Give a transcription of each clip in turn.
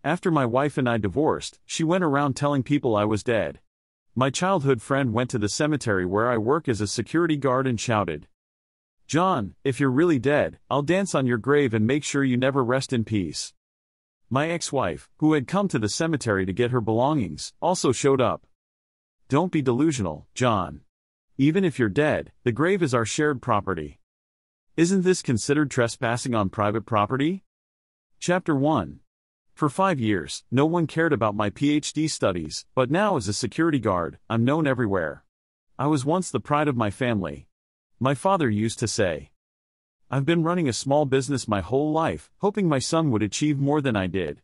After my wife and I divorced, she went around telling people I was dead. My childhood friend went to the cemetery where I work as a security guard and shouted, "John, if you're really dead, I'll dance on your grave and make sure you never rest in peace." My ex-wife, who had come to the cemetery to get her belongings, also showed up. Don't be delusional, John. Even if you're dead, the grave is our shared property. Isn't this considered trespassing on private property? Chapter 1. For 5 years, no one cared about my PhD studies, but now as a security guard, I'm known everywhere. I was once the pride of my family. My father used to say, "I've been running a small business my whole life, hoping my son would achieve more than I did."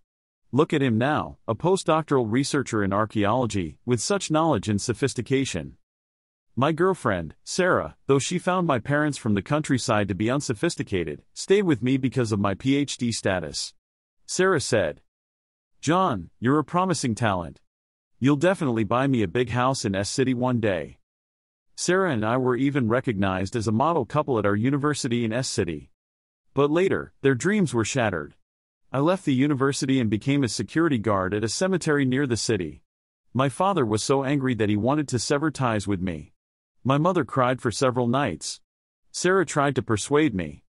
Look at him now, a postdoctoral researcher in archaeology, with such knowledge and sophistication. My girlfriend, Sarah, though she found my parents from the countryside to be unsophisticated, stayed with me because of my PhD status. Sarah said, "John, you're a promising talent. You'll definitely buy me a big house in S City one day." Sarah and I were even recognized as a model couple at our university in S City. But later, their dreams were shattered. I left the university and became a security guard at a cemetery near the city. My father was so angry that he wanted to sever ties with me. My mother cried for several nights. Sarah tried to persuade me.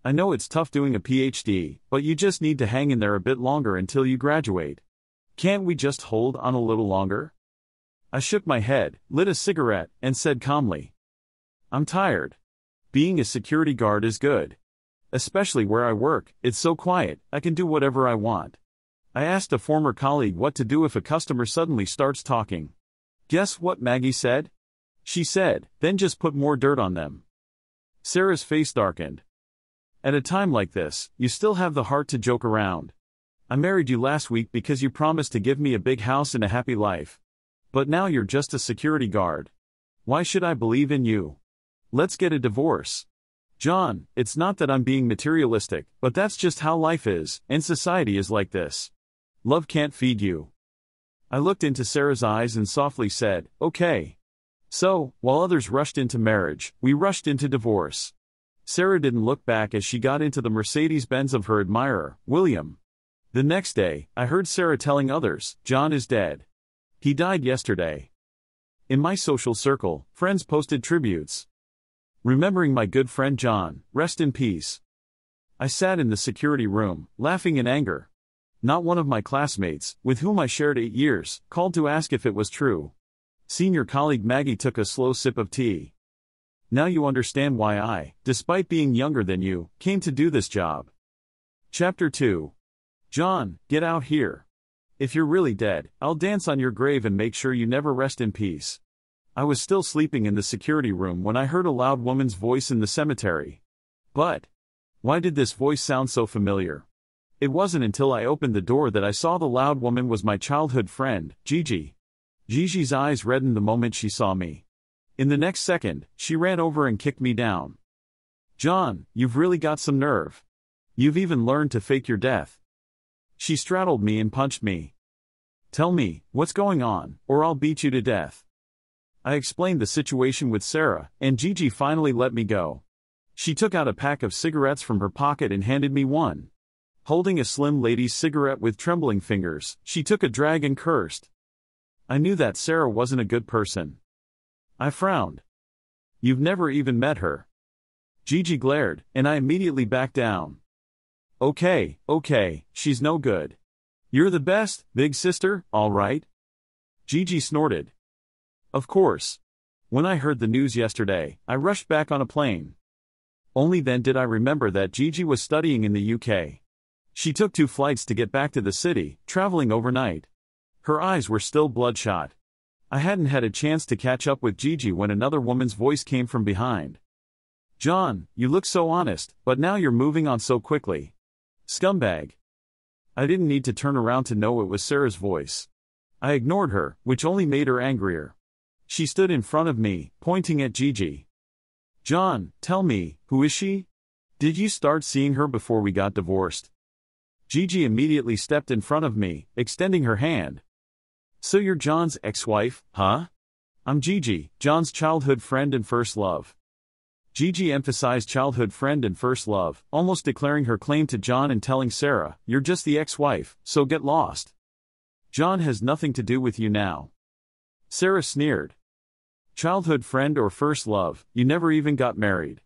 "I know it's tough doing a PhD, but you just need to hang in there a bit longer until you graduate. Can't we just hold on a little longer?" I shook my head, lit a cigarette, and said calmly, "I'm tired. Being a security guard is good. Especially where I work, it's so quiet, I can do whatever I want." I asked a former colleague what to do if a customer suddenly starts talking. Guess what Maggie said? She said, "Then just put more dirt on them." Sarah's face darkened. "At a time like this, you still have the heart to joke around. I married you last week because you promised to give me a big house and a happy life. But now you're just a security guard. Why should I believe in you? Let's get a divorce." John, it's not that I'm being materialistic, but that's just how life is, and society is like this. Love can't feed you. I looked into Sarah's eyes and softly said, "Okay." So, while others rushed into marriage, we rushed into divorce. Sarah didn't look back as she got into the Mercedes-Benz of her admirer, William. The next day, I heard Sarah telling others, "John is dead. He died yesterday." In my social circle, friends posted tributes. Remembering my good friend John, rest in peace. I sat in the security room, laughing in anger. Not one of my classmates, with whom I shared 8 years, called to ask if it was true. Senior colleague Maggie took a slow sip of tea. "Now you understand why I, despite being younger than you, came to do this job." Chapter 2. John, get out here. If you're really dead, I'll dance on your grave and make sure you never rest in peace. I was still sleeping in the security room when I heard a loud woman's voice in the cemetery. But why did this voice sound so familiar? It wasn't until I opened the door that I saw the loud woman was my childhood friend, Gigi. Gigi's eyes reddened the moment she saw me. In the next second, she ran over and kicked me down. "John, you've really got some nerve. You've even learned to fake your death." She straddled me and punched me. "Tell me, what's going on, or I'll beat you to death." I explained the situation with Sarah, and Gigi finally let me go. She took out a pack of cigarettes from her pocket and handed me one. Holding a slim lady's cigarette with trembling fingers, she took a drag and cursed. I knew that Sarah wasn't a good person. I frowned. "You've never even met her." Gigi glared, and I immediately backed down. Okay, she's no good. You're the best, big sister, all right?" Gigi snorted. "Of course. When I heard the news yesterday, I rushed back on a plane. Only then did I remember that Gigi was studying in the UK. She took 2 flights to get back to the city, traveling overnight. Her eyes were still bloodshot. I hadn't had a chance to catch up with Gigi when another woman's voice came from behind. "John, you look so honest, but now you're moving on so quickly. Scumbag." I didn't need to turn around to know it was Sarah's voice. I ignored her, which only made her angrier. She stood in front of me, pointing at Gigi. "John, tell me, who is she? Did you start seeing her before we got divorced?" Gigi immediately stepped in front of me, extending her hand. "So you're John's ex-wife, huh?" "I'm Gigi, John's childhood friend and first love." Gigi emphasized childhood friend and first love, almost declaring her claim to John and telling Sarah, "You're just the ex-wife, so get lost. John has nothing to do with you now." Sarah sneered. "Childhood friend or first love, you never even got married."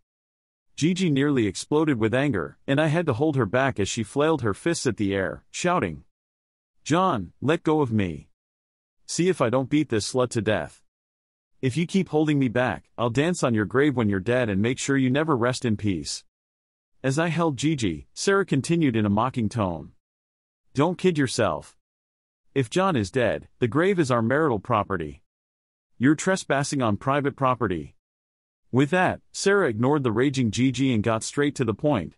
Gigi nearly exploded with anger, and I had to hold her back as she flailed her fists at the air, shouting, "John, let go of me. See if I don't beat this slut to death. If you keep holding me back, I'll dance on your grave when you're dead and make sure you never rest in peace." As I held Gigi, Sarah continued in a mocking tone. "Don't kid yourself. If John is dead, the grave is our marital property. You're trespassing on private property." With that, Sarah ignored the raging Gigi and got straight to the point.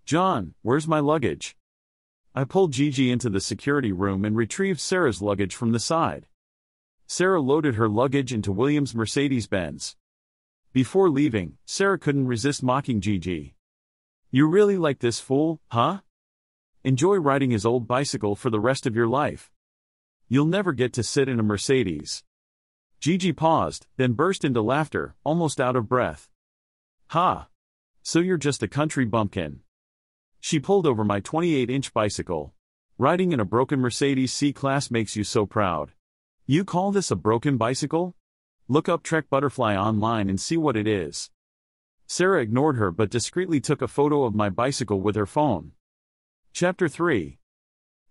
"John, where's my luggage?" I pulled Gigi into the security room and retrieved Sarah's luggage from the side. Sarah loaded her luggage into William's Mercedes-Benz. Before leaving, Sarah couldn't resist mocking Gigi. "You really like this fool, huh? Enjoy riding his old bicycle for the rest of your life. You'll never get to sit in a Mercedes." Gigi paused, then burst into laughter, almost out of breath. "Ha! So you're just a country bumpkin." She pulled over my 28-inch bicycle. "Riding in a broken Mercedes C-Class makes you so proud. You call this a broken bicycle? Look up Trek Butterfly online and see what it is." Sarah ignored her but discreetly took a photo of my bicycle with her phone. Chapter 3.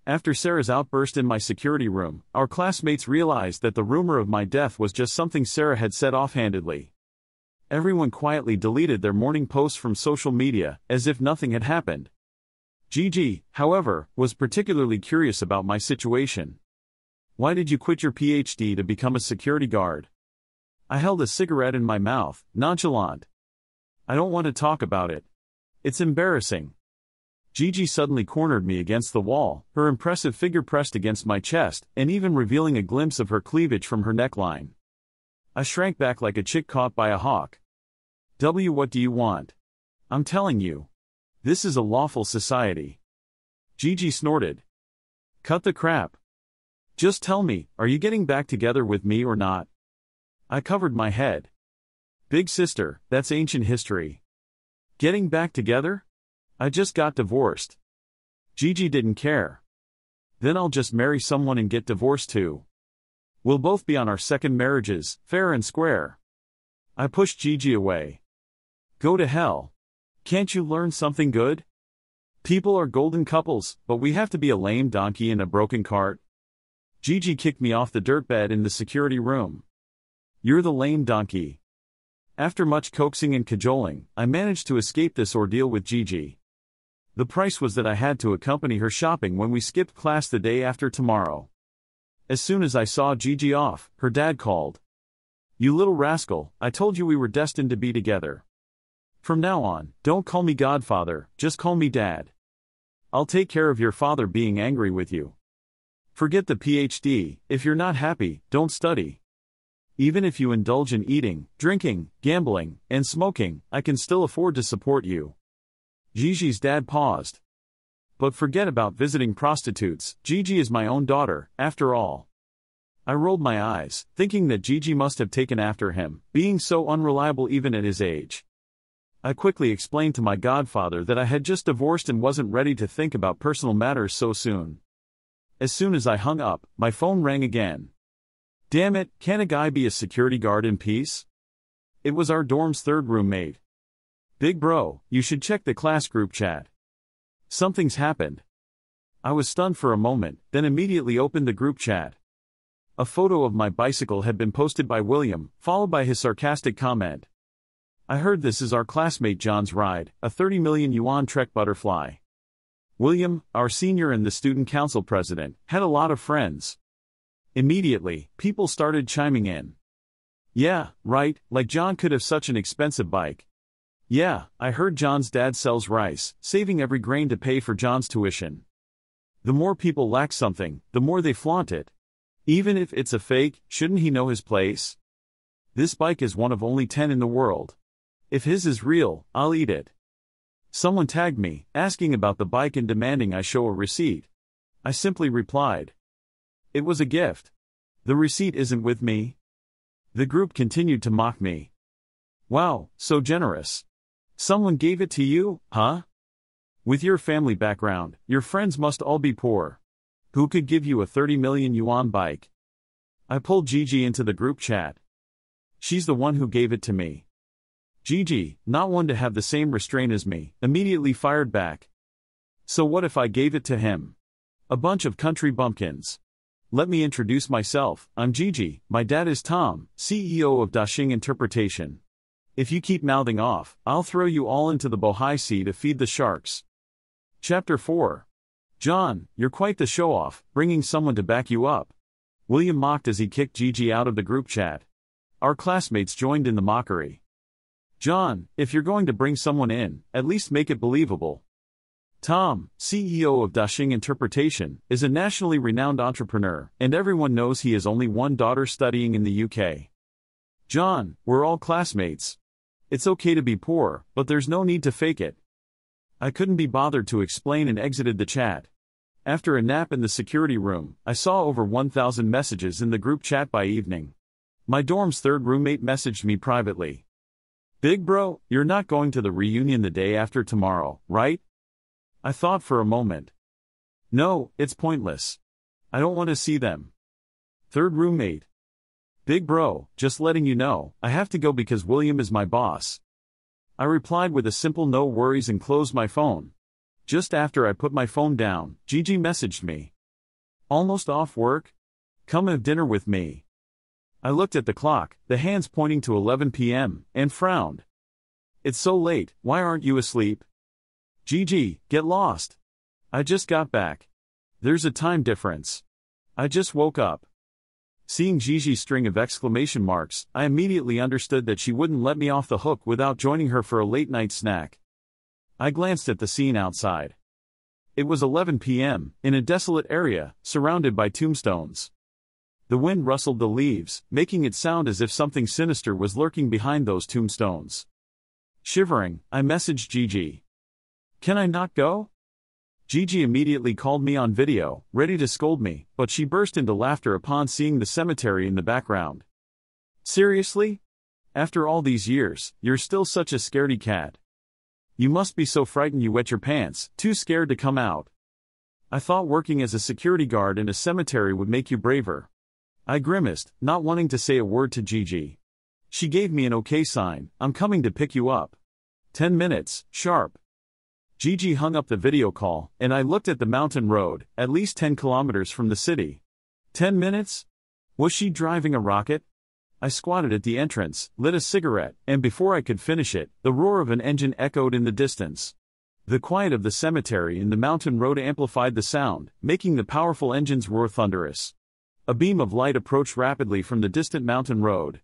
After Sarah's outburst in my security room, our classmates realized that the rumor of my death was just something Sarah had said offhandedly. Everyone quietly deleted their morning posts from social media, as if nothing had happened. Gigi, however, was particularly curious about my situation. "Why did you quit your PhD to become a security guard?" I held a cigarette in my mouth, nonchalant. "I don't want to talk about it. It's embarrassing." Gigi suddenly cornered me against the wall, her impressive figure pressed against my chest, and even revealing a glimpse of her cleavage from her neckline. I shrank back like a chick caught by a hawk. What do you want? I'm telling you. This is a lawful society." Gigi snorted. "Cut the crap. Just tell me, are you getting back together with me or not?" I covered my head. "Big sister, that's ancient history. Getting back together? I just got divorced." Gigi didn't care. "Then I'll just marry someone and get divorced too. We'll both be on our second marriages, fair and square." I pushed Gigi away. "Go to hell. Can't you learn something good? People are golden couples, but we have to be a lame donkey in a broken cart." Gigi kicked me off the dirt bed in the security room. "You're the lame donkey." After much coaxing and cajoling, I managed to escape this ordeal with Gigi. The price was that I had to accompany her shopping when we skipped class the day after tomorrow. As soon as I saw Gigi off, her dad called. "You little rascal, I told you we were destined to be together. From now on, don't call me Godfather, just call me Dad. I'll take care of your father being angry with you. Forget the PhD, if you're not happy, don't study. Even if you indulge in eating, drinking, gambling, and smoking, I can still afford to support you." Gigi's dad paused. "But forget about visiting prostitutes, Gigi is my own daughter, after all." I rolled my eyes, thinking that Gigi must have taken after him, being so unreliable even at his age. I quickly explained to my godfather that I had just divorced and wasn't ready to think about personal matters so soon. As soon as I hung up, my phone rang again. Damn it, can't a guy be a security guard in peace? It was our dorm's third roommate. "Big bro, you should check the class group chat. Something's happened." I was stunned for a moment, then immediately opened the group chat. A photo of my bicycle had been posted by William, followed by his sarcastic comment. "I heard this is our classmate John's ride, a 30 million yuan Trek Butterfly." William, our senior and the student council president, had a lot of friends. Immediately, people started chiming in. "Yeah, right, like John could have such an expensive bike. Yeah, I heard John's dad sells rice, saving every grain to pay for John's tuition." The more people lack something, the more they flaunt it. Even if it's a fake, shouldn't he know his place? This bike is one of only 10 in the world. If his is real, I'll eat it. Someone tagged me, asking about the bike and demanding I show a receipt. I simply replied, "It was a gift. The receipt isn't with me." The group continued to mock me. Wow, so generous. Someone gave it to you, huh? With your family background, your friends must all be poor. Who could give you a 30 million yuan bike? I pulled Gigi into the group chat. She's the one who gave it to me. Gigi, not one to have the same restraint as me, immediately fired back. So what if I gave it to him? A bunch of country bumpkins. Let me introduce myself. I'm Gigi, my dad is Tom, CEO of Dashing Interpretation. If you keep mouthing off, I'll throw you all into the Bohai Sea to feed the sharks. Chapter 4. John, you're quite the show-off, bringing someone to back you up. William mocked as he kicked Gigi out of the group chat. Our classmates joined in the mockery. John, if you're going to bring someone in, at least make it believable. Tom, CEO of Dashing Interpretation, is a nationally renowned entrepreneur, and everyone knows he has only one daughter studying in the UK. John, we're all classmates. It's okay to be poor, but there's no need to fake it. I couldn't be bothered to explain and exited the chat. After a nap in the security room, I saw over 1,000 messages in the group chat by evening. My dorm's third roommate messaged me privately. Big bro, you're not going to the reunion the day after tomorrow, right? I thought for a moment. No, it's pointless. I don't want to see them. Third roommate. Big bro, just letting you know, I have to go because William is my boss. I replied with a simple no worries and closed my phone. Just after I put my phone down, Gigi messaged me. Almost off work? Come have dinner with me. I looked at the clock, the hands pointing to 11 p.m., and frowned. It's so late, why aren't you asleep? Gigi, get lost. I just got back. There's a time difference. I just woke up. Seeing Gigi's string of exclamation marks, I immediately understood that she wouldn't let me off the hook without joining her for a late-night snack. I glanced at the scene outside. It was 11 p.m., in a desolate area, surrounded by tombstones. The wind rustled the leaves, making it sound as if something sinister was lurking behind those tombstones. Shivering, I messaged Gigi. Can I not go? Gigi immediately called me on video, ready to scold me, but she burst into laughter upon seeing the cemetery in the background. Seriously? After all these years, you're still such a scaredy cat. You must be so frightened you wet your pants, too scared to come out. I thought working as a security guard in a cemetery would make you braver. I grimaced, not wanting to say a word to Gigi. She gave me an okay sign. I'm coming to pick you up. 10 minutes, sharp. Gigi hung up the video call, and I looked at the mountain road, at least 10 kilometers from the city. 10 minutes? Was she driving a rocket? I squatted at the entrance, lit a cigarette, and before I could finish it, the roar of an engine echoed in the distance. The quiet of the cemetery and the mountain road amplified the sound, making the powerful engine's roar thunderous. A beam of light approached rapidly from the distant mountain road.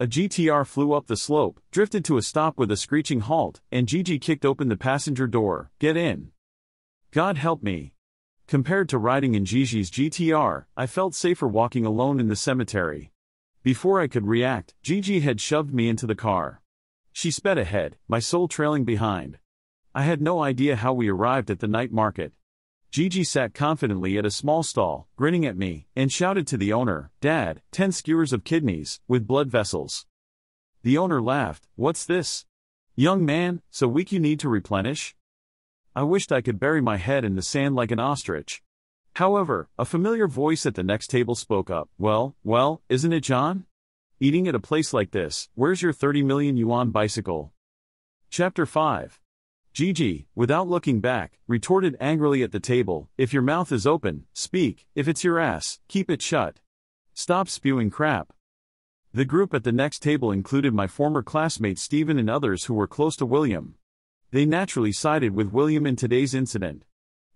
A GTR flew up the slope, drifted to a stop with a screeching halt, and Gigi kicked open the passenger door. Get in. God help me. Compared to riding in Gigi's GTR, I felt safer walking alone in the cemetery. Before I could react, Gigi had shoved me into the car. She sped ahead, my soul trailing behind. I had no idea how we arrived at the night market. Gigi sat confidently at a small stall, grinning at me, and shouted to the owner, Dad, 10 skewers of kidneys, with blood vessels. The owner laughed. What's this? Young man, so weak you need to replenish? I wished I could bury my head in the sand like an ostrich. However, a familiar voice at the next table spoke up. Well, isn't it John? Eating at a place like this, where's your 30 million yuan bicycle? Chapter 5. Gigi, without looking back, retorted angrily at the table, if your mouth is open, speak, if it's your ass, keep it shut. Stop spewing crap. The group at the next table included my former classmate Stephen and others who were close to William. They naturally sided with William in today's incident.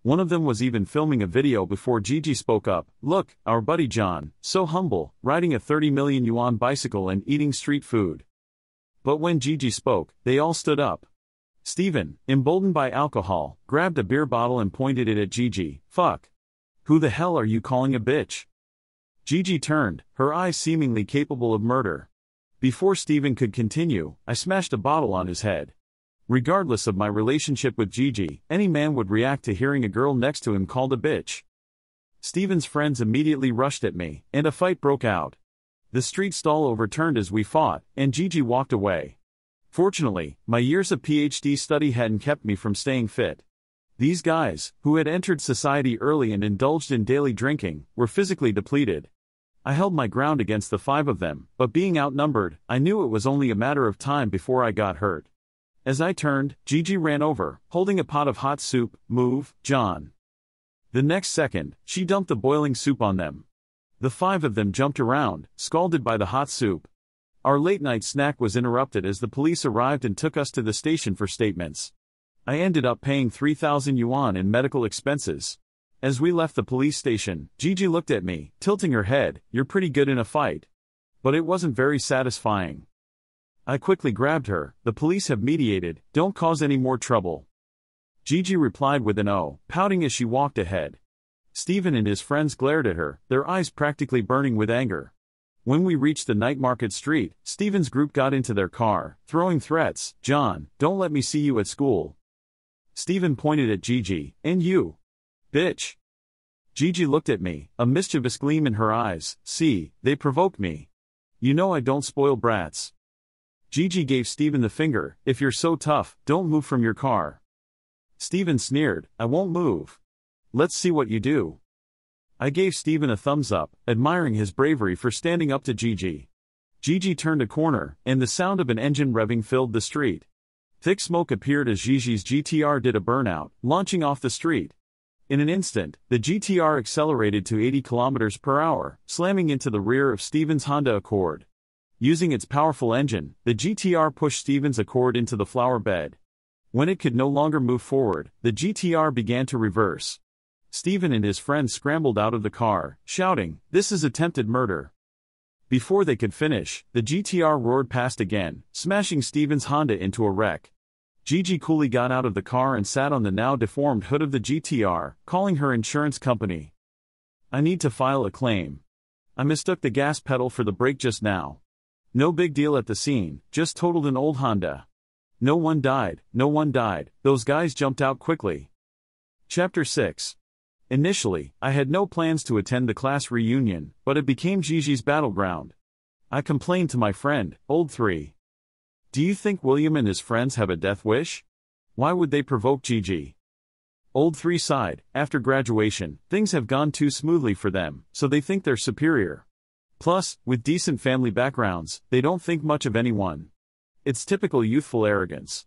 One of them was even filming a video before Gigi spoke up. Look, our buddy John, so humble, riding a 30 million yuan bicycle and eating street food. But when Gigi spoke, they all stood up. Stephen, emboldened by alcohol, grabbed a beer bottle and pointed it at Gigi. Fuck. Who the hell are you calling a bitch? Gigi turned, her eyes seemingly capable of murder. Before Stephen could continue, I smashed a bottle on his head. Regardless of my relationship with Gigi, any man would react to hearing a girl next to him called a bitch. Stephen's friends immediately rushed at me, and a fight broke out. The street stall overturned as we fought, and Gigi walked away. Fortunately, my years of PhD study hadn't kept me from staying fit. These guys, who had entered society early and indulged in daily drinking, were physically depleted. I held my ground against the 5 of them, but being outnumbered, I knew it was only a matter of time before I got hurt. As I turned, Gigi ran over, holding a pot of hot soup. "Move, John." The next second, she dumped the boiling soup on them. The 5 of them jumped around, scalded by the hot soup. Our late-night snack was interrupted as the police arrived and took us to the station for statements. I ended up paying 3,000 yuan in medical expenses. As we left the police station, Gigi looked at me, tilting her head. "You're pretty good in a fight." But it wasn't very satisfying. I quickly grabbed her. "The police have mediated, don't cause any more trouble." Gigi replied with an "oh," pouting as she walked ahead. Stephen and his friends glared at her, their eyes practically burning with anger. When we reached the night market street, Stephen's group got into their car, throwing threats. "John, don't let me see you at school." Stephen pointed at Gigi. "And you, bitch." Gigi looked at me, a mischievous gleam in her eyes. "See, they provoked me. You know I don't spoil brats." Gigi gave Stephen the finger. "If you're so tough, don't move from your car." Stephen sneered. "I won't move. Let's see what you do." I gave Stephen a thumbs up, admiring his bravery for standing up to Gigi. Gigi turned a corner, and the sound of an engine revving filled the street. Thick smoke appeared as Gigi's GTR did a burnout, launching off the street. In an instant, the GTR accelerated to 80 km per hour, slamming into the rear of Stephen's Honda Accord. Using its powerful engine, the GTR pushed Stephen's Accord into the flower bed. When it could no longer move forward, the GTR began to reverse. Stephen and his friends scrambled out of the car, shouting, "This is attempted murder." Before they could finish, the GTR roared past again, smashing Stephen's Honda into a wreck. Gigi coolly got out of the car and sat on the now deformed hood of the GTR, calling her insurance company. "I need to file a claim. I mistook the gas pedal for the brake just now. No big deal at the scene, just totaled an old Honda. No one died, no one died, those guys jumped out quickly." Chapter 6. Initially, I had no plans to attend the class reunion, but it became Gigi's battleground. I complained to my friend, Old 3. "Do you think William and his friends have a death wish? Why would they provoke Gigi?" Old 3 sighed. "After graduation, things have gone too smoothly for them, so they think they're superior. Plus, with decent family backgrounds, they don't think much of anyone. It's typical youthful arrogance."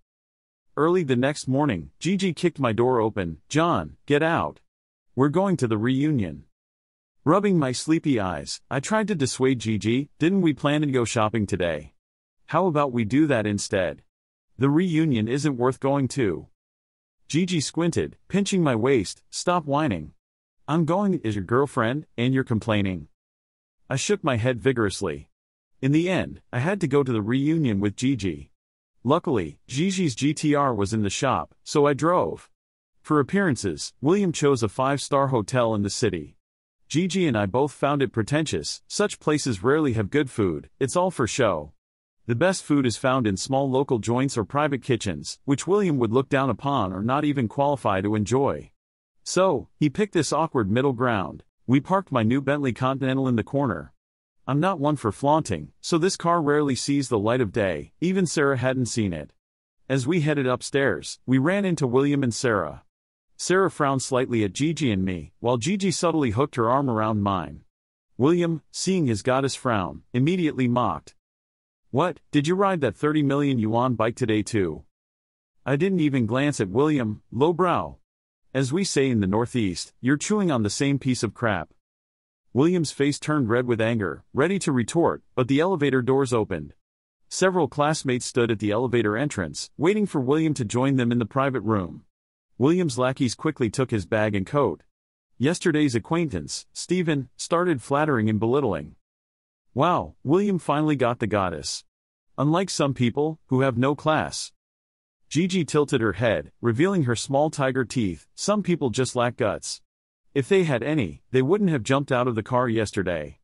Early the next morning, Gigi kicked my door open. "John, get out. We're going to the reunion." Rubbing my sleepy eyes, I tried to dissuade Gigi. "Didn't we plan to go shopping today? How about we do that instead? The reunion isn't worth going to." Gigi squinted, pinching my waist. "Stop whining. I'm going as your girlfriend, and you're complaining." I shook my head vigorously. In the end, I had to go to the reunion with Gigi. Luckily, Gigi's GTR was in the shop, so I drove. For appearances, William chose a 5-star hotel in the city. Gigi and I both found it pretentious. Such places rarely have good food, it's all for show. The best food is found in small local joints or private kitchens, which William would look down upon or not even qualify to enjoy. So, he picked this awkward middle ground. We parked my new Bentley Continental in the corner. I'm not one for flaunting, so this car rarely sees the light of day, even Sarah hadn't seen it. As we headed upstairs, we ran into William and Sarah. Sarah frowned slightly at Gigi and me, while Gigi subtly hooked her arm around mine. William, seeing his goddess frown, immediately mocked. "What, did you ride that 30 million yuan bike today too?" I didn't even glance at William, lowbrow. As we say in the Northeast, you're chewing on the same piece of crap. William's face turned red with anger, ready to retort, but the elevator doors opened. Several classmates stood at the elevator entrance, waiting for William to join them in the private room. William's lackeys quickly took his bag and coat. Yesterday's acquaintance, Stephen, started flattering and belittling. Wow, William finally got the goddess. Unlike some people, who have no class. Gigi tilted her head, revealing her small tiger teeth. Some people just lack guts. If they had any, they wouldn't have jumped out of the car yesterday.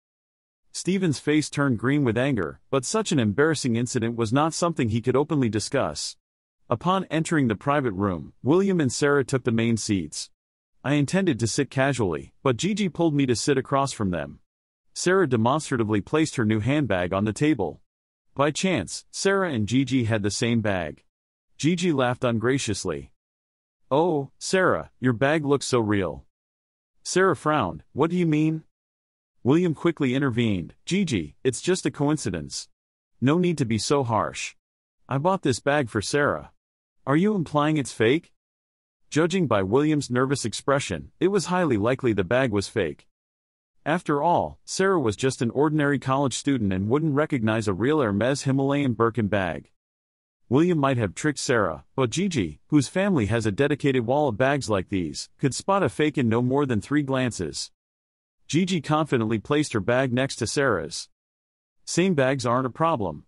Stephen's face turned green with anger, but such an embarrassing incident was not something he could openly discuss. Upon entering the private room, William and Sarah took the main seats. I intended to sit casually, but Gigi pulled me to sit across from them. Sarah demonstratively placed her new handbag on the table. By chance, Sarah and Gigi had the same bag. Gigi laughed ungraciously. "Oh, Sarah, your bag looks so real." Sarah frowned. "What do you mean?" William quickly intervened. "Gigi, it's just a coincidence. No need to be so harsh. I bought this bag for Sarah." "Are you implying it's fake?" Judging by William's nervous expression, it was highly likely the bag was fake. After all, Sarah was just an ordinary college student and wouldn't recognize a real Hermes Himalayan Birkin bag. William might have tricked Sarah, but Gigi, whose family has a dedicated wall of bags like these, could spot a fake in no more than 3 glances. Gigi confidently placed her bag next to Sarah's. Same bags aren't a problem.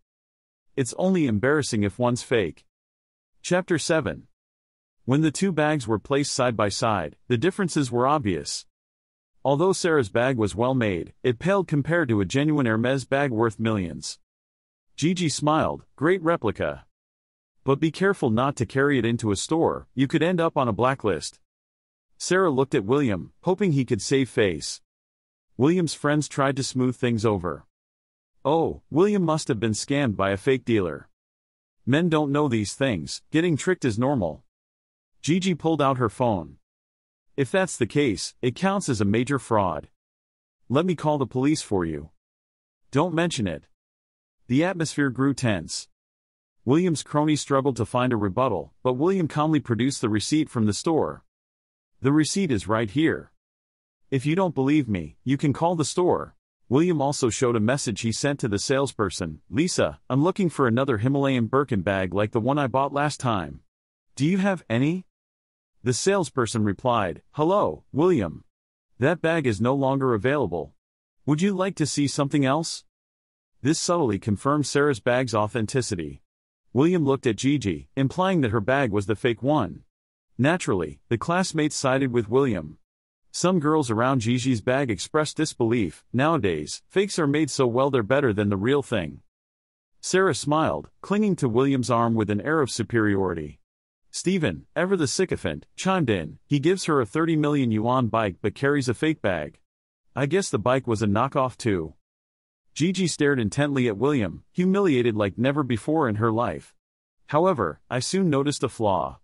It's only embarrassing if one's fake. Chapter 7. When the 2 bags were placed side by side, the differences were obvious. Although Sarah's bag was well made, it paled compared to a genuine Hermes bag worth millions. Gigi smiled. "Great replica. But be careful not to carry it into a store, you could end up on a blacklist." Sarah looked at William, hoping he could save face. William's friends tried to smooth things over. "Oh, William must have been scammed by a fake dealer. Men don't know these things, getting tricked is normal." Gigi pulled out her phone. "If that's the case, it counts as a major fraud. Let me call the police for you." "Don't mention it." The atmosphere grew tense. William's crony struggled to find a rebuttal, but William calmly produced the receipt from the store. "The receipt is right here. If you don't believe me, you can call the store." William also showed a message he sent to the salesperson. "Lisa, I'm looking for another Himalayan Birkin bag like the one I bought last time. Do you have any?" The salesperson replied, "Hello, William. That bag is no longer available. Would you like to see something else?" This subtly confirmed Sarah's bag's authenticity. William looked at Gigi, implying that her bag was the fake one. Naturally, the classmates sided with William. Some girls around Gigi's bag expressed disbelief. Nowadays, fakes are made so well they're better than the real thing. Sarah smiled, clinging to William's arm with an air of superiority. Stephen, ever the sycophant, chimed in. "He gives her a 30 million yuan bike but carries a fake bag. I guess the bike was a knockoff too." Gigi stared intently at William, humiliated like never before in her life. However, I soon noticed a flaw.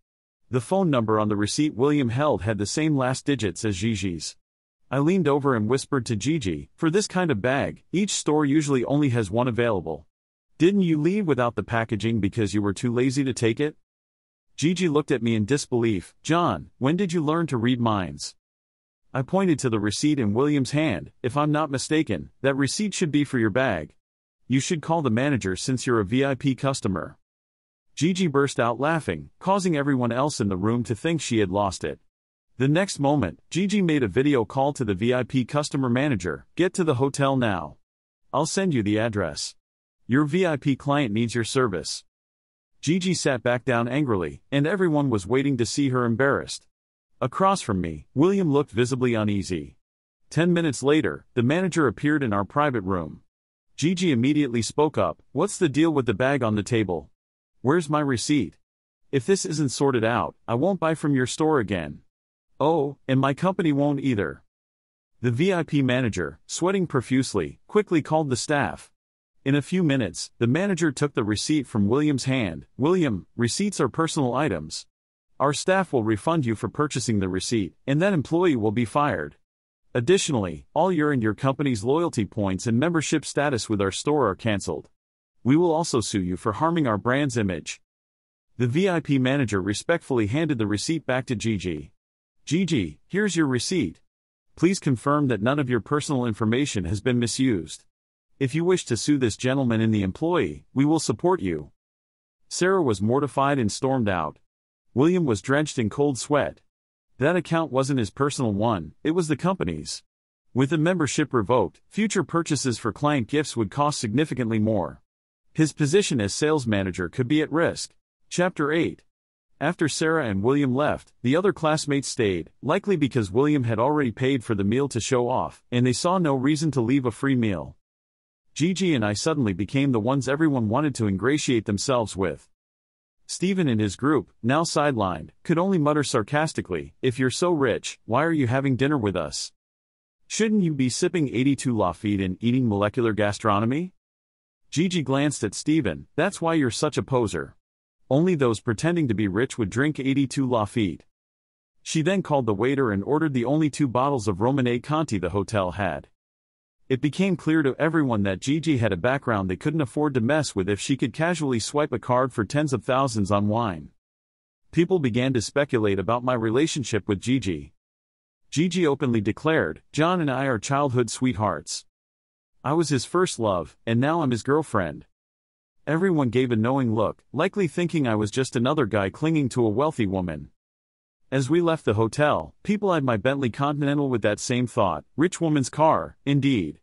The phone number on the receipt William held had the same last digits as Gigi's. I leaned over and whispered to Gigi, "For this kind of bag, each store usually only has one available. Didn't you leave without the packaging because you were too lazy to take it?" Gigi looked at me in disbelief. "John, when did you learn to read minds?" I pointed to the receipt in William's hand. "If I'm not mistaken, that receipt should be for your bag. You should call the manager since you're a VIP customer." Gigi burst out laughing, causing everyone else in the room to think she had lost it. The next moment, Gigi made a video call to the VIP customer manager. "Get to the hotel now. I'll send you the address. Your VIP client needs your service." Gigi sat back down angrily, and everyone was waiting to see her embarrassed. Across from me, William looked visibly uneasy. 10 minutes later, the manager appeared in our private room. Gigi immediately spoke up. "What's the deal with the bag on the table? Where's my receipt? If this isn't sorted out, I won't buy from your store again. Oh, and my company won't either." The VIP manager, sweating profusely, quickly called the staff. In a few minutes, the manager took the receipt from William's hand. "William, receipts are personal items. Our staff will refund you for purchasing the receipt, and that employee will be fired. Additionally, all your and your company's loyalty points and membership status with our store are cancelled. We will also sue you for harming our brand's image." The VIP manager respectfully handed the receipt back to Gigi. "Gigi, here's your receipt. Please confirm that none of your personal information has been misused. If you wish to sue this gentleman and the employee, we will support you." Sarah was mortified and stormed out. William was drenched in cold sweat. That account wasn't his personal one, it was the company's. With the membership revoked, future purchases for client gifts would cost significantly more. His position as sales manager could be at risk. Chapter 8. After Sarah and William left, the other classmates stayed, likely because William had already paid for the meal to show off, and they saw no reason to leave a free meal. Gigi and I suddenly became the ones everyone wanted to ingratiate themselves with. Stephen and his group, now sidelined, could only mutter sarcastically, "If you're so rich, why are you having dinner with us? Shouldn't you be sipping 82 Lafite and eating molecular gastronomy?" Gigi glanced at Stephen. That's why you're such a poser. Only those pretending to be rich would drink 82 Lafite. She then called the waiter and ordered the only 2 bottles of Romanée Conti the hotel had. It became clear to everyone that Gigi had a background they couldn't afford to mess with if she could casually swipe a card for tens of thousands on wine. People began to speculate about my relationship with Gigi. Gigi openly declared, "John and I are childhood sweethearts. I was his first love, and now I'm his girlfriend." Everyone gave a knowing look, likely thinking I was just another guy clinging to a wealthy woman. As we left the hotel, people eyed my Bentley Continental with that same thought, rich woman's car, indeed.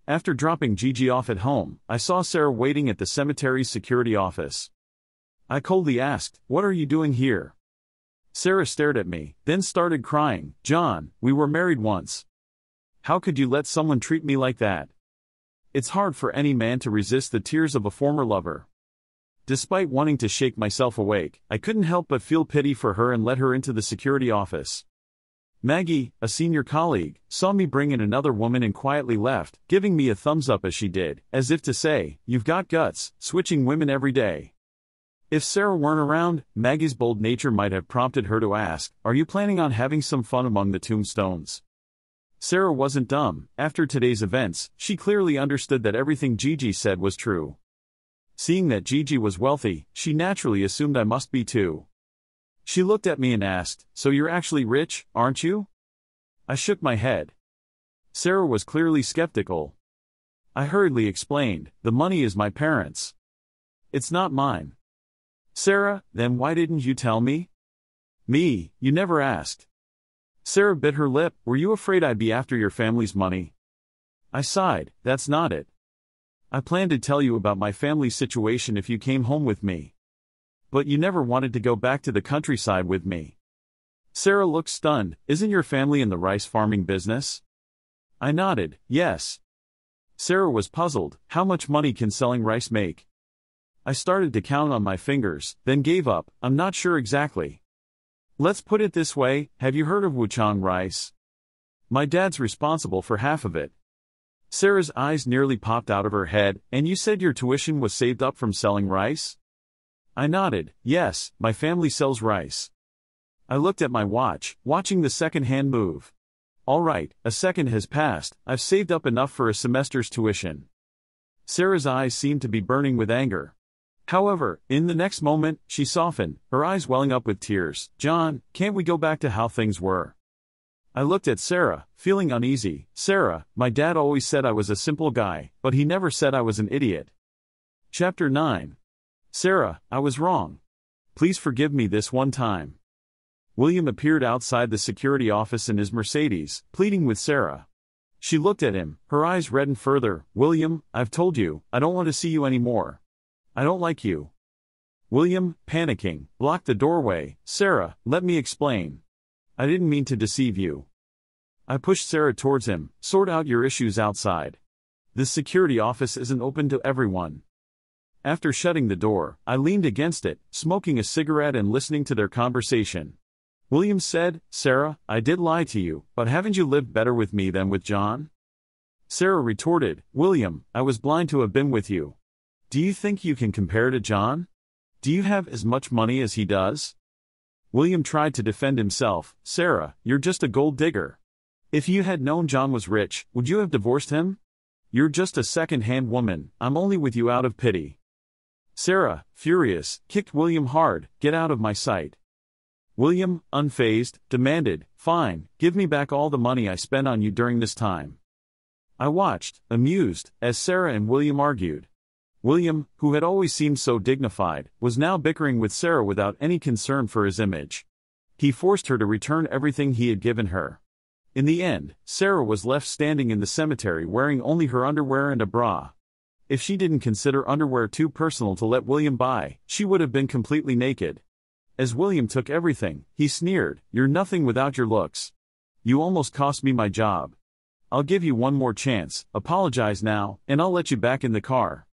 After dropping Gigi off at home, I saw Sarah waiting at the cemetery's security office. I coldly asked, "What are you doing here?" Sarah stared at me, then started crying. "John, we were married once. How could you let someone treat me like that?" It's hard for any man to resist the tears of a former lover. Despite wanting to shake myself awake, I couldn't help but feel pity for her and led her into the security office. Maggie, a senior colleague, saw me bring in another woman and quietly left, giving me a thumbs up as she did, as if to say, "You've got guts, switching women every day." If Sarah weren't around, Maggie's bold nature might have prompted her to ask, "Are you planning on having some fun among the tombstones?" Sarah wasn't dumb. After today's events, she clearly understood that everything Gigi said was true. Seeing that Gigi was wealthy, she naturally assumed I must be too. She looked at me and asked, "So you're actually rich, aren't you?" I shook my head. Sarah was clearly skeptical. I hurriedly explained, "The money is my parents'. It's not mine." "Sarah, then why didn't you tell me?" "Me, you never asked." Sarah bit her lip. "Were you afraid I'd be after your family's money?" I sighed. "That's not it. I planned to tell you about my family's situation if you came home with me. But you never wanted to go back to the countryside with me." Sarah looked stunned. "Isn't your family in the rice farming business?" I nodded, "Yes." Sarah was puzzled. "How much money can selling rice make?" I started to count on my fingers, then gave up. "I'm not sure exactly. Let's put it this way, have you heard of Wuchang rice? My dad's responsible for half of it." Sarah's eyes nearly popped out of her head. "And you said your tuition was saved up from selling rice?" I nodded, "Yes, my family sells rice." I looked at my watch, watching the second hand move. "All right, a second has passed. I've saved up enough for a semester's tuition." Sarah's eyes seemed to be burning with anger. However, in the next moment, she softened, her eyes welling up with tears. "John, can't we go back to how things were?" I looked at Sarah, feeling uneasy. "Sarah, my dad always said I was a simple guy, but he never said I was an idiot." Chapter 9. "Sarah, I was wrong. Please forgive me this one time." William appeared outside the security office in his Mercedes, pleading with Sarah. She looked at him, her eyes reddened further. "William, I've told you, I don't want to see you anymore. I don't like you." William, panicking, blocked the doorway. "Sarah, let me explain. I didn't mean to deceive you." I pushed Sarah towards him. "Sort out your issues outside. This security office isn't open to everyone." After shutting the door, I leaned against it, smoking a cigarette and listening to their conversation. William said, "Sarah, I did lie to you, but haven't you lived better with me than with John?" Sarah retorted, "William, I was blind to have been with you. Do you think you can compare to John? Do you have as much money as he does?" William tried to defend himself. "Sarah, you're just a gold digger. If you had known John was rich, would you have divorced him? You're just a second-hand woman. I'm only with you out of pity." Sarah, furious, kicked William hard. "Get out of my sight." William, unfazed, demanded, "Fine, give me back all the money I spent on you during this time." I watched, amused, as Sarah and William argued. William, who had always seemed so dignified, was now bickering with Sarah without any concern for his image. He forced her to return everything he had given her. In the end, Sarah was left standing in the cemetery wearing only her underwear and a bra. If she didn't consider underwear too personal to let William buy, she would have been completely naked. As William took everything, he sneered, "You're nothing without your looks. You almost cost me my job. I'll give you one more chance, apologize now, and I'll let you back in the car."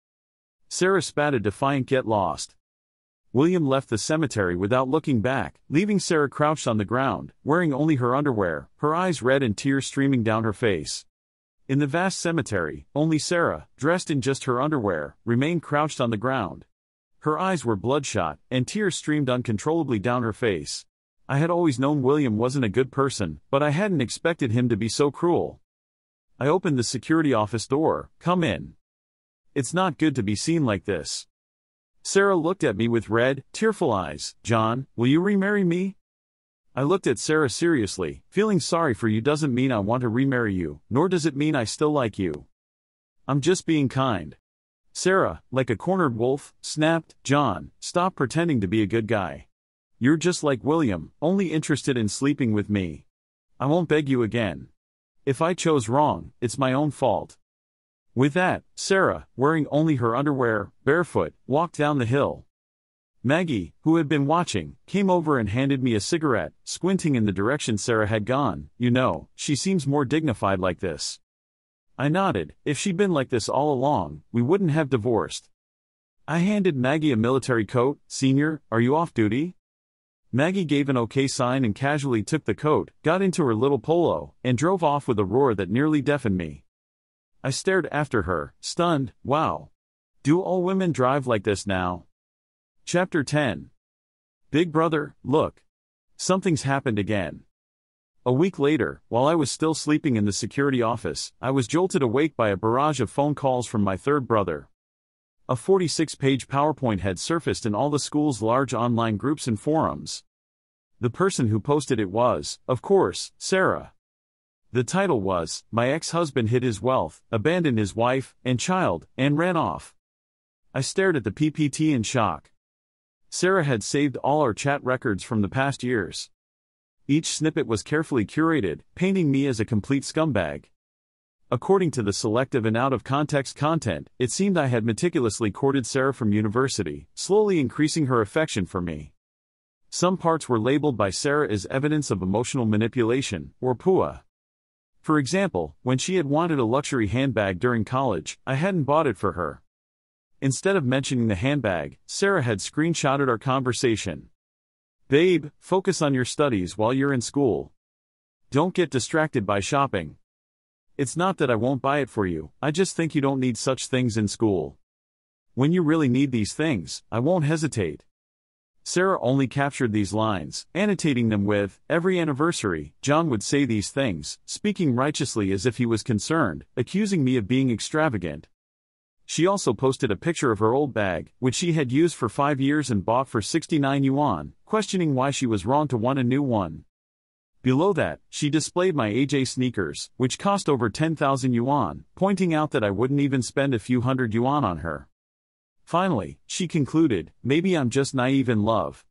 Sarah spat a defiant "Get lost." William left the cemetery without looking back, leaving Sarah crouched on the ground, wearing only her underwear, her eyes red and tears streaming down her face. In the vast cemetery, only Sarah, dressed in just her underwear, remained crouched on the ground. Her eyes were bloodshot, and tears streamed uncontrollably down her face. I had always known William wasn't a good person, but I hadn't expected him to be so cruel. I opened the security office door. "Come in. It's not good to be seen like this." Sarah looked at me with red, tearful eyes. "John, will you remarry me?" I looked at Sarah seriously. "Feeling sorry for you doesn't mean I want to remarry you, nor does it mean I still like you. I'm just being kind." Sarah, like a cornered wolf, snapped, "John, stop pretending to be a good guy. You're just like William, only interested in sleeping with me. I won't beg you again. If I chose wrong, it's my own fault." With that, Sarah, wearing only her underwear, barefoot, walked down the hill. Maggie, who had been watching, came over and handed me a cigarette, squinting in the direction Sarah had gone. "You know, she seems more dignified like this." I nodded. If she'd been like this all along, we wouldn't have divorced. I handed Maggie a military coat. "Senior, are you off duty?" Maggie gave an okay sign and casually took the coat, got into her little Polo, and drove off with a roar that nearly deafened me. I stared after her, stunned. Wow. Do all women drive like this now? Chapter 10. Big brother, look. Something's happened again. A week later, while I was still sleeping in the security office, I was jolted awake by a barrage of phone calls from my third brother. A 46-page PowerPoint had surfaced in all the school's large online groups and forums. The person who posted it was, of course, Sarah. The title was, "My ex-husband hid his wealth, abandoned his wife and child, and ran off." I stared at the PPT in shock. Sarah had saved all our chat records from the past years. Each snippet was carefully curated, painting me as a complete scumbag. According to the selective and out-of-context content, it seemed I had meticulously courted Sarah from university, slowly increasing her affection for me. Some parts were labeled by Sarah as evidence of emotional manipulation, or PUA. For example, when she had wanted a luxury handbag during college, I hadn't bought it for her. Instead of mentioning the handbag, Sarah had screenshotted our conversation. "Babe, focus on your studies while you're in school. Don't get distracted by shopping. It's not that I won't buy it for you, I just think you don't need such things in school. When you really need these things, I won't hesitate." Sarah only captured these lines, annotating them with, "Every anniversary, John would say these things, speaking righteously as if he was concerned, accusing me of being extravagant." She also posted a picture of her old bag, which she had used for 5 years and bought for 69 yuan, questioning why she was wrong to want a new one. Below that, she displayed my AJ sneakers, which cost over 10,000 yuan, pointing out that I wouldn't even spend a few hundred yuan on her. Finally, she concluded, "Maybe I'm just naive in love.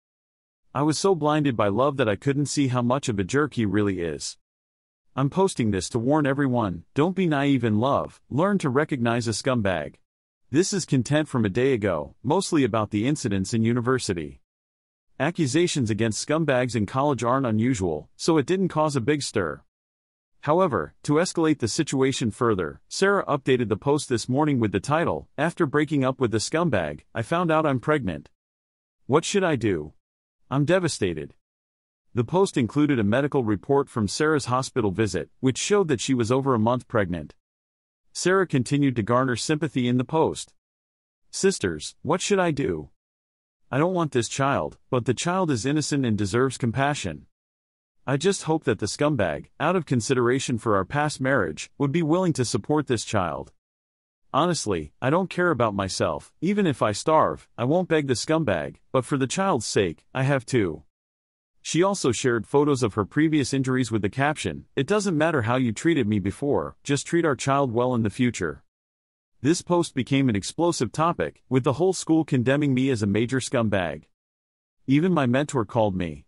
I was so blinded by love that I couldn't see how much of a jerk he really is. I'm posting this to warn everyone, don't be naive in love, learn to recognize a scumbag." This is content from a day ago, mostly about the incidents in university. Accusations against scumbags in college aren't unusual, so it didn't cause a big stir. However, to escalate the situation further, Sarah updated the post this morning with the title, "After breaking up with the scumbag, I found out I'm pregnant. What should I do? I'm devastated." The post included a medical report from Sarah's hospital visit, which showed that she was over a month pregnant. Sarah continued to garner sympathy in the post. "Sisters, what should I do? I don't want this child, but the child is innocent and deserves compassion. I just hope that the scumbag, out of consideration for our past marriage, would be willing to support this child. Honestly, I don't care about myself, even if I starve, I won't beg the scumbag, but for the child's sake, I have to." She also shared photos of her previous injuries with the caption, "It doesn't matter how you treated me before, just treat our child well in the future." This post became an explosive topic, with the whole school condemning me as a major scumbag. Even my mentor called me.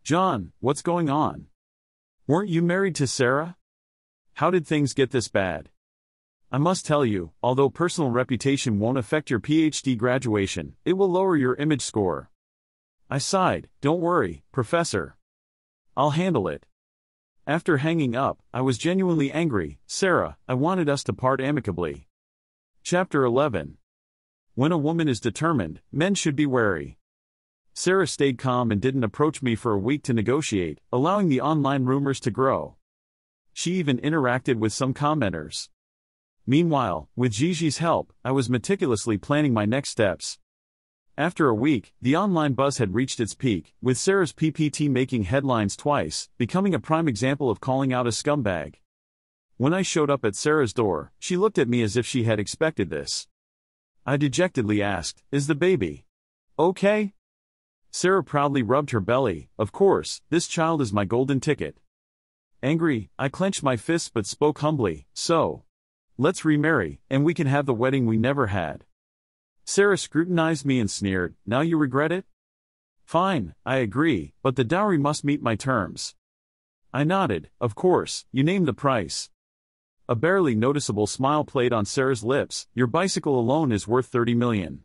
"John, what's going on? Weren't you married to Sarah? How did things get this bad? I must tell you, although personal reputation won't affect your PhD graduation, it will lower your image score." I sighed. "Don't worry, Professor. I'll handle it." After hanging up, I was genuinely angry. "Sarah, I wanted us to part amicably." Chapter 11. When a woman is determined, men should be wary. Sarah stayed calm and didn't approach me for a week to negotiate, allowing the online rumors to grow. she even interacted with some commenters. Meanwhile, with Gigi's help, I was meticulously planning my next steps. After a week, the online buzz had reached its peak, with Sarah's PPT making headlines twice, becoming a prime example of calling out a scumbag. When I showed up at Sarah's door, she looked at me as if she had expected this. I dejectedly asked, "Is the baby okay?" Sarah proudly rubbed her belly. "Of course, this child is my golden ticket." Angry, I clenched my fists but spoke humbly, "So, let's remarry, and we can have the wedding we never had." Sarah scrutinized me and sneered, "Now you regret it?" "Fine, I agree, but the dowry must meet my terms." I nodded. "Of course, you named the price." A barely noticeable smile played on Sarah's lips. "Your bicycle alone is worth 30 million.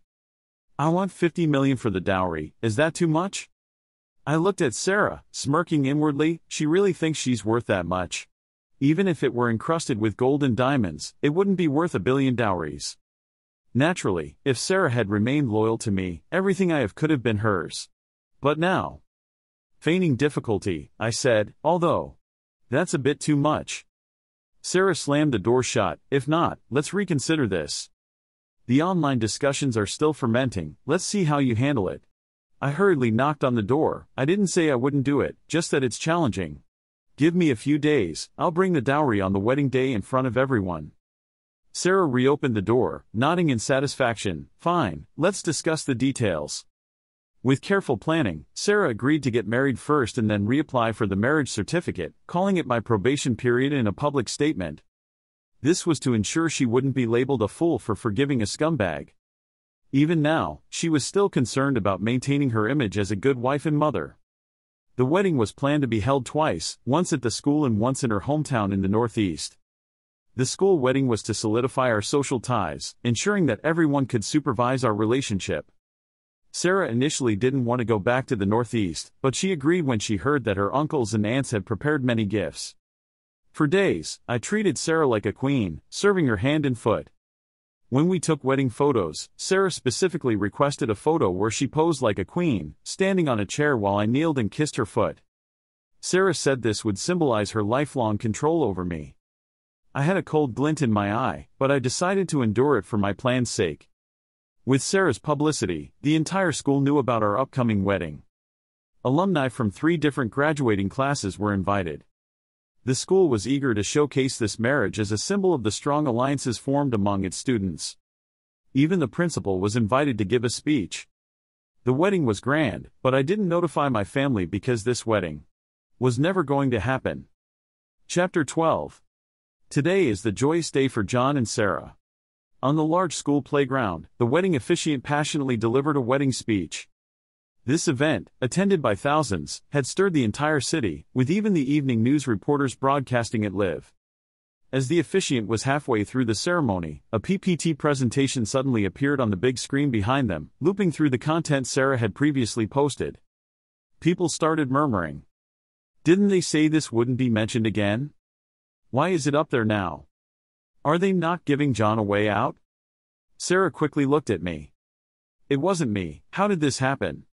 I want 50 million for the dowry, is that too much?" I looked at Sarah, smirking inwardly. She really thinks she's worth that much. Even if it were encrusted with gold and diamonds, it wouldn't be worth 1 billion dowries. Naturally, if Sarah had remained loyal to me, everything I have could have been hers. But now, feigning difficulty, I said, "Although, that's a bit too much." Sarah slammed the door shut. "If not, let's reconsider this. The online discussions are still fermenting, let's see how you handle it." I hurriedly knocked on the door. I didn't say I wouldn't do it, just that it's challenging. "Give me a few days, I'll bring the dowry on the wedding day in front of everyone." Sarah reopened the door, nodding in satisfaction. "Fine, let's discuss the details." With careful planning, Sarah agreed to get married first and then reapply for the marriage certificate, calling it my probation period in a public statement. This was to ensure she wouldn't be labeled a fool for forgiving a scumbag. Even now, she was still concerned about maintaining her image as a good wife and mother. The wedding was planned to be held twice, once at the school and once in her hometown in the Northeast. The school wedding was to solidify our social ties, ensuring that everyone could supervise our relationship. Sarah initially didn't want to go back to the Northeast, but she agreed when she heard that her uncles and aunts had prepared many gifts. For days, I treated Sarah like a queen, serving her hand and foot. When we took wedding photos, Sarah specifically requested a photo where she posed like a queen, standing on a chair while I kneeled and kissed her foot. Sarah said this would symbolize her lifelong control over me. I had a cold glint in my eye, but I decided to endure it for my plan's sake. With Sarah's publicity, the entire school knew about our upcoming wedding. Alumni from 3 different graduating classes were invited. The school was eager to showcase this marriage as a symbol of the strong alliances formed among its students. Even the principal was invited to give a speech. The wedding was grand, but I didn't notify my family because this wedding was never going to happen. Chapter 12. Today is the joyous day for John and Sarah. On the large school playground, the wedding officiant passionately delivered a wedding speech. This event, attended by thousands, had stirred the entire city, with even the evening news reporters broadcasting it live. As the officiant was halfway through the ceremony, a PPT presentation suddenly appeared on the big screen behind them, looping through the content Sarah had previously posted. People started murmuring. Didn't they say this wouldn't be mentioned again? Why is it up there now? Are they not giving John a way out? Sarah quickly looked at me. It wasn't me, how did this happen?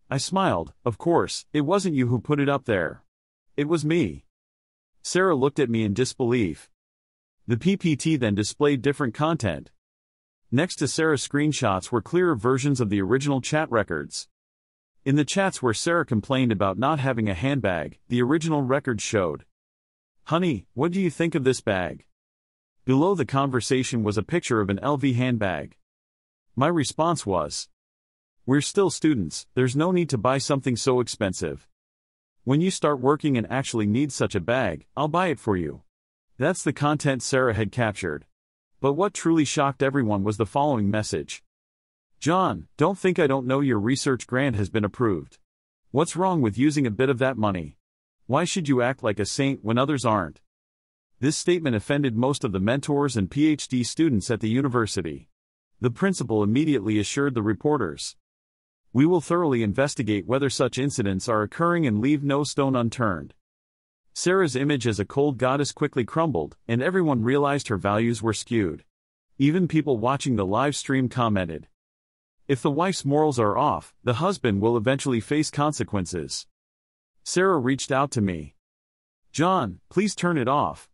I smiled. Of course, it wasn't you who put it up there. It was me. Sarah looked at me in disbelief. The PPT then displayed different content. Next to Sarah's screenshots were clearer versions of the original chat records. In the chats where Sarah complained about not having a handbag, the original records showed. "Honey, what do you think of this bag?" Below the conversation was a picture of an LV handbag. My response was, "We're still students, there's no need to buy something so expensive. When you start working and actually need such a bag, I'll buy it for you." That's the content Sarah had captured. But what truly shocked everyone was the following message. "John, don't think I don't know your research grant has been approved. What's wrong with using a bit of that money? Why should you act like a saint when others aren't?" This statement offended most of the mentors and PhD students at the university. The principal immediately assured the reporters, "We will thoroughly investigate whether such incidents are occurring and leave no stone unturned." Sarah's image as a cold goddess quickly crumbled, and everyone realized her values were skewed. Even people watching the live stream commented, "If the wife's morals are off, the husband will eventually face consequences." Sarah reached out to me. John, please turn it off.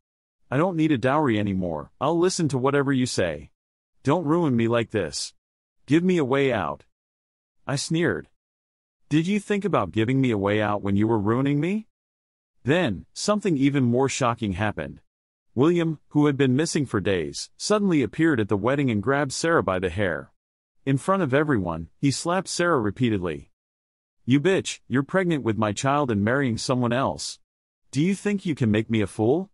I don't need a dowry anymore, I'll listen to whatever you say. Don't ruin me like this. Give me a way out. I sneered. Did you think about giving me a way out when you were ruining me? Then, something even more shocking happened. William, who had been missing for days, suddenly appeared at the wedding and grabbed Sarah by the hair. In front of everyone, he slapped Sarah repeatedly. You bitch, you're pregnant with my child and marrying someone else. Do you think you can make me a fool?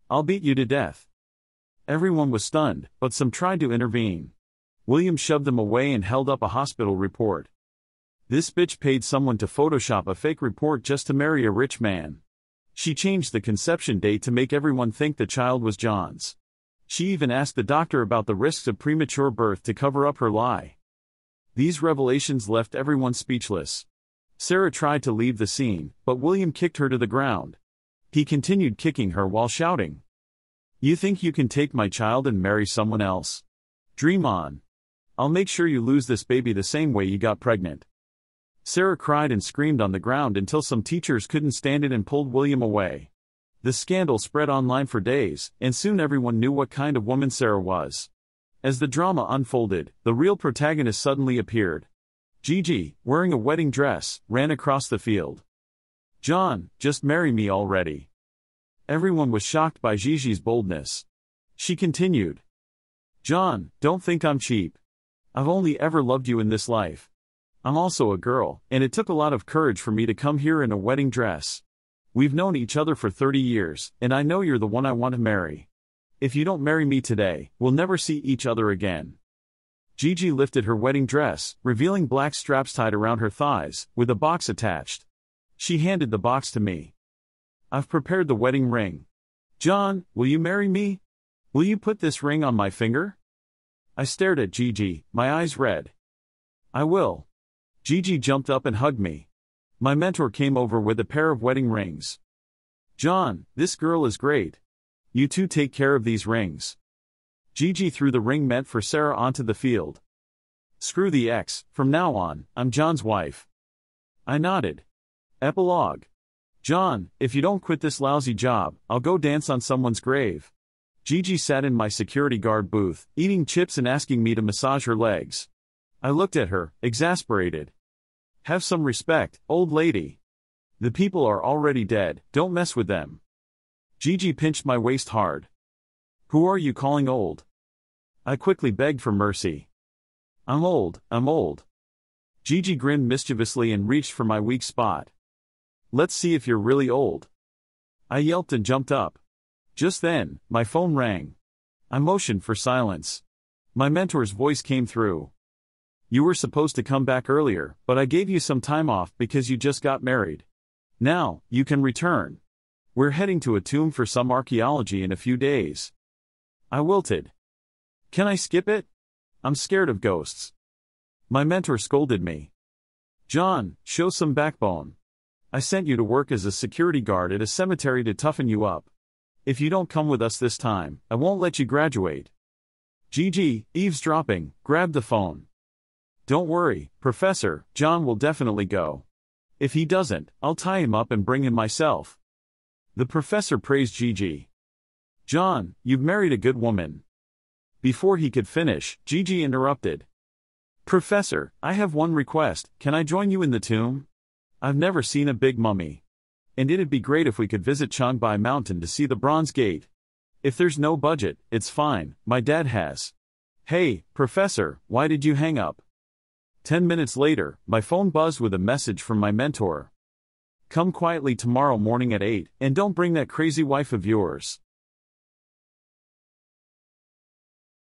I'll beat you to death. Everyone was stunned, but some tried to intervene. William shoved them away and held up a hospital report. This bitch paid someone to Photoshop a fake report just to marry a rich man. She changed the conception date to make everyone think the child was John's. She even asked the doctor about the risks of premature birth to cover up her lie. These revelations left everyone speechless. Sarah tried to leave the scene, but William kicked her to the ground. He continued kicking her while shouting, "You think you can take my child and marry someone else? Dream on. I'll make sure you lose this baby the same way you got pregnant." Sarah cried and screamed on the ground until some teachers couldn't stand it and pulled William away. The scandal spread online for days, and soon everyone knew what kind of woman Sarah was. As the drama unfolded, the real protagonist suddenly appeared. Gigi, wearing a wedding dress, ran across the field. "John, just marry me already." Everyone was shocked by Gigi's boldness. She continued, "John, don't think I'm cheap. I've only ever loved you in this life. I'm also a girl, and it took a lot of courage for me to come here in a wedding dress. We've known each other for 30 years, and I know you're the one I want to marry. If you don't marry me today, we'll never see each other again." Gigi lifted her wedding dress, revealing black straps tied around her thighs, with a box attached. She handed the box to me. "I've prepared the wedding ring. John, will you marry me? Will you put this ring on my finger?" I stared at Gigi, my eyes red. "I will." Gigi jumped up and hugged me. My mentor came over with a pair of wedding rings. "John, this girl is great. You two take care of these rings." Gigi threw the ring meant for Sarah onto the field. "Screw the ex, from now on, I'm John's wife." I nodded. Epilogue. "John, if you don't quit this lousy job, I'll go dance on someone's grave." Gigi sat in my security guard booth, eating chips and asking me to massage her legs. I looked at her, exasperated. "Have some respect, old lady. The people are already dead, don't mess with them." Gigi pinched my waist hard. "Who are you calling old?" I quickly begged for mercy. I'm old. Gigi grinned mischievously and reached for my weak spot. "Let's see if you're really old." I yelped and jumped up. Just then, my phone rang. I motioned for silence. My mentor's voice came through. "You were supposed to come back earlier, but I gave you some time off because you just got married. Now, you can return. We're heading to a tomb for some archaeology in a few days." I wilted. "Can I skip it? I'm scared of ghosts." My mentor scolded me. "John, show some backbone. I sent you to work as a security guard at a cemetery to toughen you up. If you don't come with us this time, I won't let you graduate." Gigi, eavesdropping, grabbed the phone. "Don't worry, Professor, John will definitely go. If he doesn't, I'll tie him up and bring him myself." The professor praised Gigi. "John, you've married a good woman." Before he could finish, Gigi interrupted. "Professor, I have one request, can I join you in the tomb? I've never seen a big mummy. And it'd be great if we could visit Changbai Mountain to see the Bronze Gate. If there's no budget, it's fine, my dad has." "Hey, Professor, why did you hang up?" 10 minutes later, my phone buzzed with a message from my mentor. "Come quietly tomorrow morning at 8, and don't bring that crazy wife of yours."